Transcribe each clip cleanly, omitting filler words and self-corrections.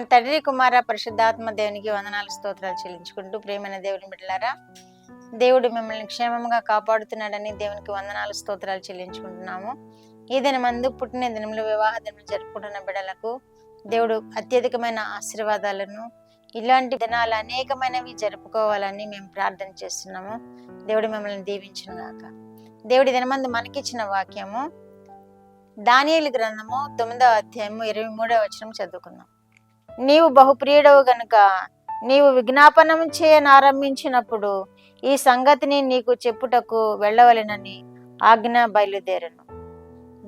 మన తండ్రి కుమార పరిశుద్ధాత్మ దేవునికి వందనాలు స్తోత్రాలు చెల్లించుకుంటూ ప్రేమైన దేవుని బిడ్డలారా, దేవుడు మిమ్మల్ని క్షేమంగా కాపాడుతున్నాడని దేవునికి వందనాలు స్తోత్రాలు చెల్లించుకుంటున్నాము. ఈ దినమందు పుట్టిన దినములు వివాహ దినం జరుపుకుంటున్న బిడ్డలకు దేవుడు అత్యధికమైన ఆశీర్వాదాలను, ఇలాంటి దినాలు అనేకమైనవి జరుపుకోవాలని మేము ప్రార్థన చేస్తున్నాము. దేవుడు మిమ్మల్ని దీవించును గాక. దేవుడి దినమందు మనకిచ్చిన వాక్యము దానియేలు గ్రంథము 9వ అధ్యాయము 23వ వచనం చదువుకుందాం. నీవు బహుప్రియుడవు గనుక నీవు విజ్ఞాపనం చేయనారంభించినప్పుడు ఈ సంగతిని నీకు చెప్పుటకు వెళ్ళవలెనని ఆజ్ఞ బయలుదేరను.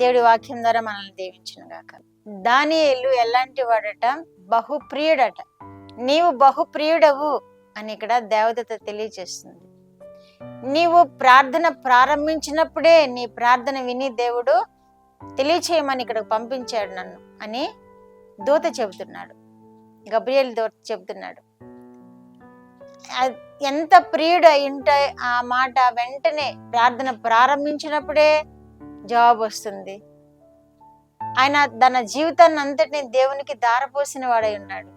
దేవుడి వాక్యం ద్వారా మనల్ని దీవించును గాక. దానియేలు ఎలాంటి వాడట? బహుప్రియుడట. నీవు బహుప్రియుడవు అని ఇక్కడ దేవదూత తెలియజేస్తుంది. నీవు ప్రార్థన ప్రారంభించినప్పుడే నీ ప్రార్థన విని దేవుడు తెలియచేయమని ఇక్కడ పంపించాడు నన్ను అని దూత చెబుతున్నాడు. గబ్రియల్ దూత చెబుతున్నాడు. ఎంత ప్రియుడు అయింటే ఆ మాట వెంటనే ప్రార్థన ప్రారంభించినప్పుడే జవాబు వస్తుంది. ఆయన తన జీవితాన్ని అంతటిని దేవునికి దారపోసిన వాడై ఉన్నాడు.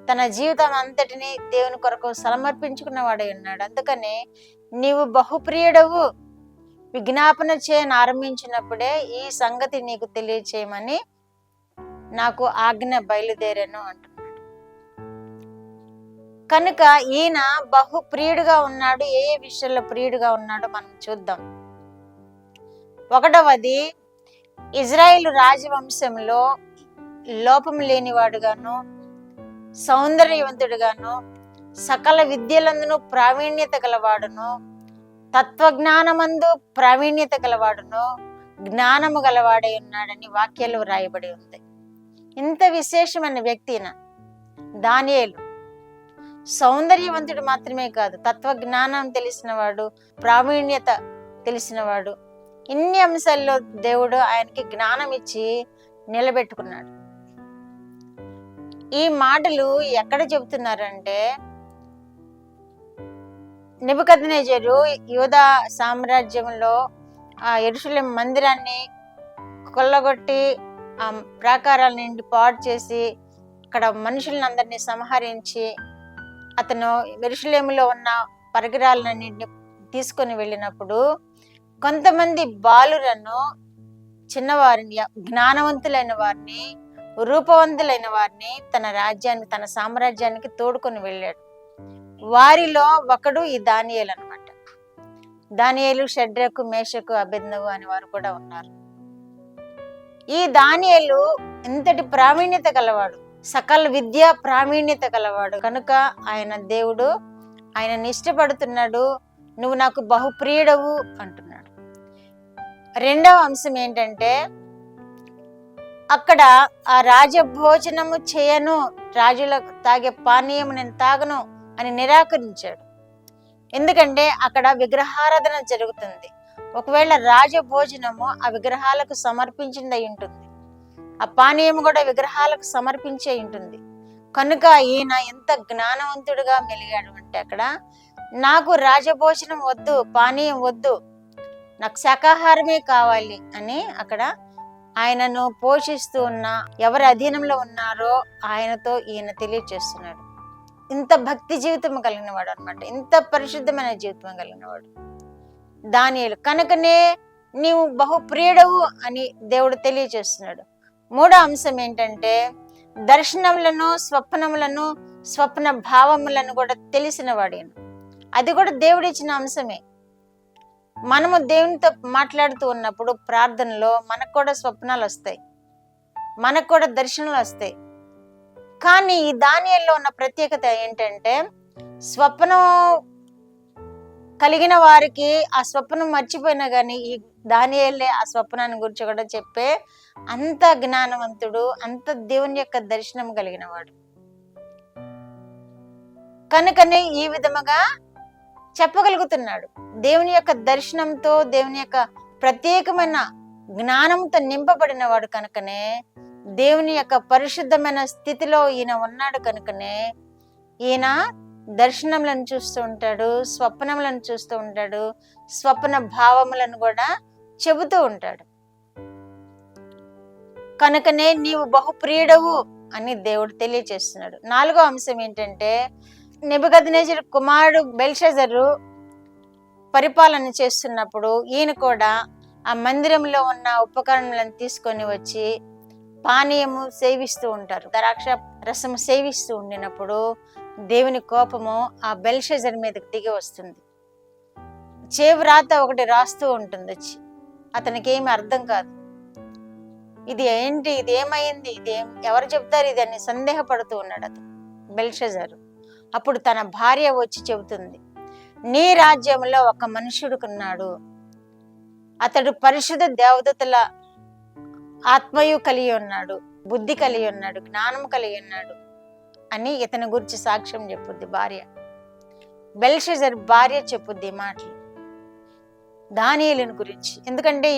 తన జీవితం అంతటిని దేవుని కొరకు సమర్పించుకున్న వాడై ఉన్నాడు. అందుకనే నీవు బహుప్రియుడవు, విజ్ఞాపన చేయని ఆరంభించినప్పుడే ఈ సంగతి నీకు తెలియచేయమని నాకు ఆజ్ఞ బయలుదేరాను అంటున్నాడు. కనుక ఈయన బహుప్రియుడుగా ఉన్నాడు. ఏ విషయంలో ప్రియుడుగా ఉన్నాడో మనం చూద్దాం. ఒకటవది, ఇజ్రాయేలు రాజవంశంలో లోపం లేనివాడుగాను, సౌందర్యవంతుడుగాను, సకల విద్యలందును ప్రావీణ్యత గలవాడును, తత్వజ్ఞానమందు ప్రావీణ్యత గలవాడును, జ్ఞానము గలవాడై ఉన్నాడని వాక్యాలు రాయబడి ఉంది. ఇంత విశేషమైన వ్యక్తిన దానియేలు సౌందర్యవంతుడు మాత్రమే కాదు, తత్వజ్ఞానం తెలిసినవాడు, ప్రావీణ్యత తెలిసినవాడు. ఇన్ని అంశాల్లో దేవుడు ఆయనకి జ్ఞానం ఇచ్చి నిలబెట్టుకున్నాడు. ఈ మాటలు ఎక్కడ చెబుతున్నారంటే, నెబుకద్నెజరు యూదా సామ్రాజ్యంలో ఆ యెరూషలేము మందిరాన్ని కొల్లగొట్టి ఆ ప్రాకారాల నుండి పాడు చేసి అక్కడ మనుషులందరినీ సంహరించి అతను యెరూషలేములో ఉన్న పరికరాలన్నింటినీ తీసుకొని వెళ్ళినప్పుడు కొంతమంది బాలులను, చిన్నవారిని, జ్ఞానవంతులైన వారిని, రూపవంతులైన వారిని తన రాజ్యానికి, తన సామ్రాజ్యానికి తోడుకొని వెళ్ళాడు. వారిలో ఒకడు ఈ దానియేలు అన్నమాట. దానియేలు, షడ్రకు, మేషకు, అబేద్నెగో అని వారు కూడా ఉన్నారు. ఈ దానియేలు ఇంతటి ప్రావీణ్యత గలవాడు, సకల విద్య ప్రావీణ్యత గలవాడు కనుక ఆయన దేవుడు ఆయనని ఇష్టపడుతున్నాడు. నువ్వు నాకు బహుప్రియుడవు అంటున్నాడు. రెండవ అంశం ఏంటంటే, అక్కడ ఆ రాజభోజనము చేయను, రాజులకు తాగే పానీయం నేను తాగను అని నిరాకరించాడు. ఎందుకంటే అక్కడ విగ్రహారాధన జరుగుతుంది. ఒకవేళ రాజభోజనము ఆ విగ్రహాలకు సమర్పించింది అయి ఉంటుంది, ఆ పానీయం కూడా విగ్రహాలకు సమర్పించే ఉంటుంది. కనుక ఈయన ఎంత జ్ఞానవంతుడుగా మెలిగాడు అంటే, అక్కడ నాకు రాజభోజనం వద్దు, పానీయం వద్దు, నాకు శాకాహారమే కావాలి అని అక్కడ ఆయనను పోషిస్తూ ఉన్న ఎవరి అధీనంలో ఉన్నారో ఆయనతో ఈయన తెలియచేస్తున్నాడు. ఇంత భక్తి జీవితం కలిగిన వాడు అనమాట, ఇంత పరిశుద్ధమైన జీవితం కలిగిన వాడు దానియేలు. కనుకనే నీవు బహుప్రియుడవు అని దేవుడు తెలియచేస్తున్నాడు. మూడో అంశం ఏంటంటే, దర్శనములను, స్వప్నములను, స్వప్న భావములను కూడా తెలిసిన వాడేను. అది కూడా దేవుడిచ్చిన అంశమే. మనము దేవునితో మాట్లాడుతూ ఉన్నప్పుడు ప్రార్థనలో మనకు కూడా స్వప్నాలు వస్తాయి, మనకు కూడా దర్శనాలు వస్తాయి. కానీ ఈ దానియేలులో ఉన్న ప్రత్యేకత ఏంటంటే, స్వప్నం కలిగిన వారికి ఆ స్వప్నం మర్చిపోయినా కానీ ఈ దానియేలే ఆ స్వప్నాన్ని గురించి కూడా చెప్పే అంత జ్ఞానవంతుడు, అంత దేవుని యొక్క దర్శనం కలిగిన వాడు. కనుకనే ఈ విధముగా చెప్పగలుగుతున్నాడు. దేవుని యొక్క దర్శనంతో, దేవుని యొక్క ప్రత్యేకమైన జ్ఞానంతో నింపబడిన వాడు కనుకనే, దేవుని యొక్క పరిశుద్ధమైన స్థితిలో ఈయన ఉన్నాడు కనుకనే ఈయన దర్శనములను చూస్తూ ఉంటాడు, స్వప్నములను చూస్తూ ఉంటాడు, స్వప్న భావములను కూడా చెబుతూ ఉంటాడు. కనుకనే నీవు బహుప్రియుడవు అని దేవుడు తెలియచేస్తున్నాడు. 4వ అంశం ఏంటంటే, నెబుకద్నెజరు కుమారుడు బెల్షజరు పరిపాలన చేస్తున్నప్పుడు ఈయన కూడా ఆ మందిరంలో ఉన్న ఉపకరణలను తీసుకొని వచ్చి పానీయము సేవిస్తూ ఉంటారు. ద్రాక్ష రసము సేవిస్తూ ఉండినప్పుడు దేవుని కోపము ఆ బెల్షజర్ మీదకి దిగి వస్తుంది. చేవ్రాత ఒకటి రాస్తూ ఉంటుంది వచ్చి. అతనికి ఏమి అర్థం కాదు. ఇది ఏంటి, ఇది ఏమైంది, ఎవరు చెప్తారు ఇది అని సందేహపడుతూ ఉన్నాడు అతను బెల్షజరు. అప్పుడు తన భార్య వచ్చి చెబుతుంది, నీ రాజ్యంలో ఒక మనుషుడుకున్నాడు, అతడు పరిశుద్ధ దేవదూతల ఆత్మయు కలిగి ఉన్నాడు, బుద్ధి కలిగి ఉన్నాడు, జ్ఞానం కలిగి ఉన్నాడు అని ఇతని గురించి సాక్ష్యం చెప్పుద్ది భార్య. బెల్షజర్ భార్య చెప్పుద్ది మాటలు దానియేలుని గురించి. ఎందుకంటే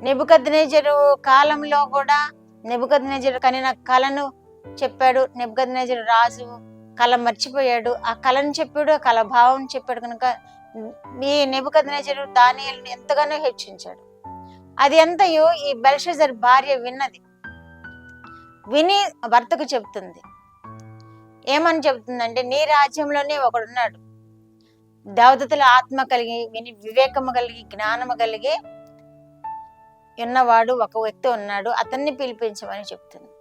నెబుకద్నెజరు కాలంలో కూడా నెబుకద్నెజరు కనిన కలను చెప్పాడు. నెబుకద్నెజరు రాజు కళ మర్చిపోయాడు, ఆ కళను చెప్పాడు, ఆ కళ భావం చెప్పాడు. కనుక ఈ నెబుకద్నెజరు దానియేలుని ఎంతగానో హెచ్చించాడు. అది అంతయు ఈ బెల్షజర్ భార్య విన్నది. విని భర్తకు చెప్తుంది. ఏమని చెప్తుందంటే, నీ రాజ్యంలోనే ఒకడున్నాడు, దేవదూతల ఆత్మ కలిగి, విని వివేకము కలిగి, జ్ఞానము కలిగి ఉన్నవాడు ఒక వ్యక్తి ఉన్నాడు, అతన్ని పిలిపించమని చెప్తుంది.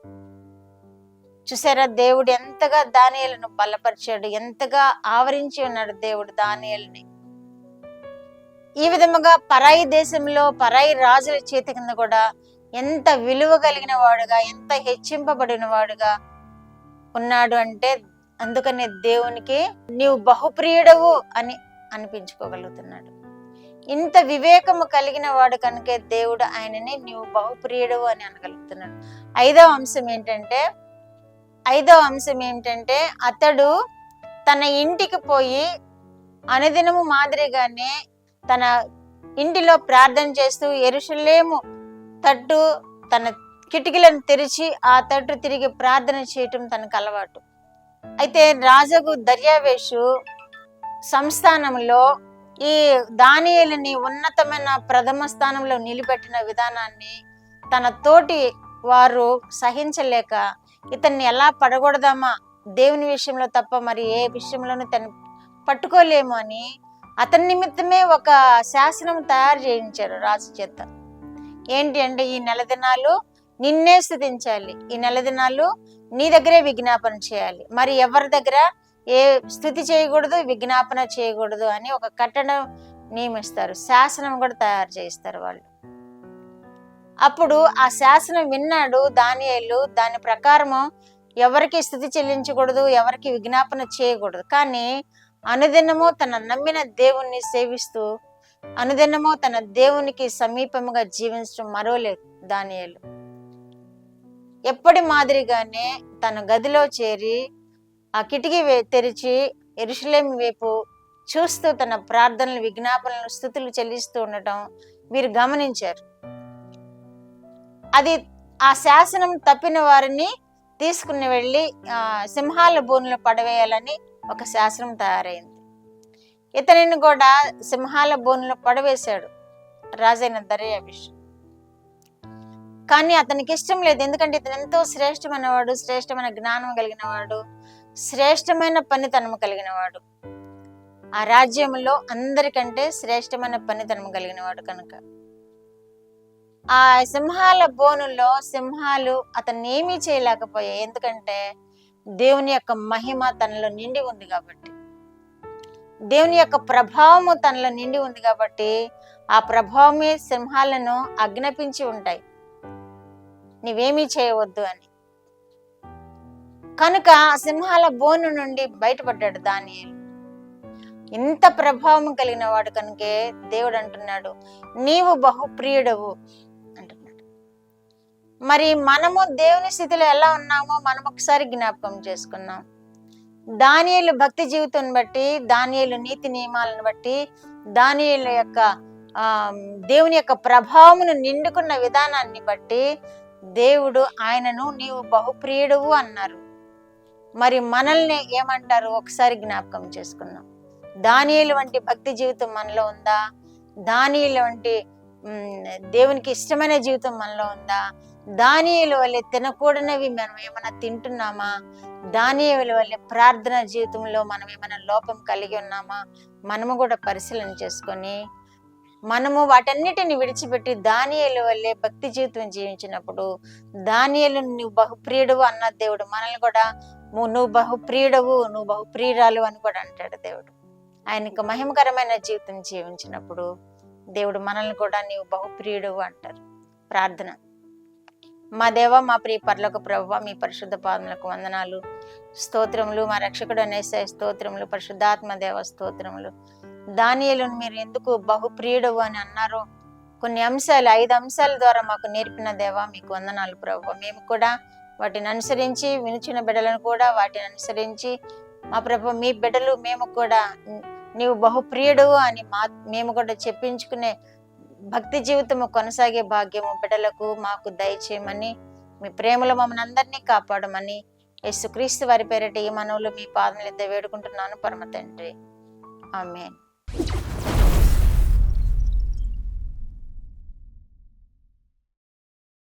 చూసారా, దేవుడు ఎంతగా దానియేలును బలపరిచాడు, ఎంతగా ఆవరించి ఉన్నాడు దేవుడు దానియేలుని. ఈ విధముగా పరాయి దేశంలో పరాయి రాజుల చేతి కింద కూడా ఎంత విలువ కలిగిన వాడుగా, ఎంత హెచ్చింపబడిన వాడుగా ఉన్నాడు అంటే, అందుకనే దేవునికి నీవు బహుప్రియుడవు అని అనిపించుకోగలుగుతున్నాడు. ఇంత వివేకము కలిగిన వాడు కనుకే దేవుడు ఆయనని నీవు బహుప్రియుడవు అని అనగలుగుతున్నాడు. ఐదవ అంశం ఏంటంటే అతడు తన ఇంటికి పోయి అనుదినము మాదిరిగానే తన ఇంటిలో ప్రార్థన చేస్తూ యెరూషలేము తట్టు తన కిటికీలను తెరిచి ఆ తట్టు తిరిగి ప్రార్థన చేయటం తనకు అలవాటు. అయితే రాజగు దర్యావేషు సంస్థానంలో ఈ దానియేలుని ఉన్నతమైన ప్రథమ స్థానంలో నిలబెట్టిన విధానాన్ని తన తోటి వారు సహించలేక ఇతన్ని ఎలా పడగొడదామా, దేవుని విషయంలో తప్ప మరి ఏ విషయంలోనూ తను పట్టుకోలేము అని అతని నిమిత్తమే ఒక శాసనం తయారు చేయించారు రాజు చేత. ఏంటి అంటే, ఈ నెల దినాలు నిన్నే స్తుతించాలి, ఈ నెల దినాలు నీ దగ్గరే విజ్ఞాపన చేయాలి, మరి ఎవరి దగ్గర ఏ స్తుతి చేయకూడదు, విజ్ఞాపన చేయకూడదు అని ఒక కట్టడం నియమిస్తారు. శాసనం కూడా తయారు చేయిస్తారు వాళ్ళు. అప్పుడు ఆ శాసనం విన్నాడు దానియేలు. దాని ప్రకారము ఎవరికి స్తుతి చెల్లించకూడదు, ఎవరికి విజ్ఞాపన చేయకూడదు. కానీ అనుదినము తన నమ్మిన దేవుణ్ణి సేవిస్తూ అనుదినము తన దేవునికి సమీపముగా జీవించడం మరోలేదు దానియేలు. ఎప్పటి మాదిరిగానే తన గదిలో చేరి ఆ కిటికీ తెరిచి యెరూషలేము వైపు చూస్తూ తన ప్రార్థనలు, విజ్ఞాపనలు, స్తుతులు చెల్లిస్తూ ఉండటం వీరు గమనించారు. అది ఆ శాసనం తప్పిన వారిని తీసుకుని వెళ్ళి సింహాల బోనులో పడవేయాలని ఒక శాసనం తయారైంది. ఇతనిని కూడా సింహాల బోనులో పడవేశాడు రాజైన దర్యావేషు. కానీ అతనికి ఇష్టం లేదు. ఎందుకంటే ఇతను ఎంతో శ్రేష్టమైన వాడు, శ్రేష్టమైన జ్ఞానం కలిగిన వాడు, శ్రేష్టమైన పనితనం కలిగిన వాడు, ఆ రాజ్యంలో అందరికంటే శ్రేష్టమైన పనితనం కలిగిన వాడు. కనుక ఆ సింహాల బోనుల్లో సింహాలు అతన్ని ఏమీ చేయలేకపోయాయి. ఎందుకంటే దేవుని యొక్క మహిమ తనలో నిండి ఉంది కాబట్టి, దేవుని యొక్క ప్రభావము తనలో నిండి ఉంది కాబట్టి ఆ ప్రభావమే సింహాలను ఆజ్ఞాపించి ఉంటాయి, నీవేమీ చేయవద్దు అని. కనుక ఆ సింహాల బోను నుండి బయటపడ్డాడు దానియేలు. ఇంత ప్రభావం కలిగిన వాడు కనుకే దేవుడు అంటున్నాడు, నీవు బహుప్రియుడవు అంటున్నాడు. మరి మనము దేవుని స్థితిలో ఎలా ఉన్నామో మనం ఒకసారి జ్ఞాపకం చేసుకున్నాం. దానియేలు భక్తి జీవితాన్ని బట్టి, దానియేలు నీతి నియమాలను బట్టి, దానియేలు యొక్క దేవుని యొక్క ప్రభావమును నిండుకున్న విధానాన్ని బట్టి దేవుడు ఆయనను నీవు బహుప్రియుడువు అన్నారు. మరి మనల్ని ఏమంటారు ఒకసారి జ్ఞాపకం చేసుకున్నాం. దానియేలు వంటి భక్తి జీవితం మనలో ఉందా? దానియేలు వంటి దేవునికి ఇష్టమైన జీవితం మనలో ఉందా? దానియేలు వల్లే తినకూడనివి మనం ఏమైనా తింటున్నామా? దానియేలు వల్లే ప్రార్థన జీవితంలో మనం ఏమైనా లోపం కలిగి ఉన్నామా? మనము కూడా పరిశీలన చేసుకొని మనము వాటన్నిటిని విడిచిపెట్టి దానియేలు వల్లే భక్తి జీవితం జీవించినప్పుడు, దానియేలు నువ్వు బహుప్రియుడవు అన్న దేవుడు మనల్ని కూడా నువ్వు బహుప్రియుడవు, నువ్వు బహుప్రియురాలు అని కూడా అంటాడు దేవుడు. ఆయనకు మహిమకరమైన జీవితం జీవించినప్పుడు దేవుడు మనల్ని కూడా నీవు బహుప్రియుడవు అంటారు. ప్రార్థన. మా దేవ, మా ప్రియ పరలోక ప్రభువా, మీ పరిశుద్ధ పాదములకు వందనాలు, స్తోత్రములు. మా రక్షకుడు యేసయ్య స్తోత్రములు. పరిశుద్ధాత్మ దేవ స్తోత్రములు. దానియేలును మీరు ఎందుకు బహుప్రియుడవు అని అన్నారో కొన్ని అంశాలు, 5 అంశాల ద్వారా మాకు నేర్పిన దేవా మీకు వందనాలు ప్రభువా. మేము కూడా వాటిని అనుసరించి, వినుచిన బిడ్డలను కూడా వాటిని అనుసరించి, మా ప్రభు మీ బిడ్డలు మేము కూడా నీవు బహుప్రియుడు అని మేము కూడా చెప్పించుకునే భక్తి జీవితము కొనసాగే భాగ్యము బిడ్డలకు మాకు దయచేయమని, మీ ప్రేమలో మమ్మల్ని అందరినీ కాపాడమని యేసుక్రీస్తు వారి పేరిట ఈ మనవులు మీ పాదములెత్తి వేడుకుంటున్నాను పరమ తండ్రి. ఆమేన్.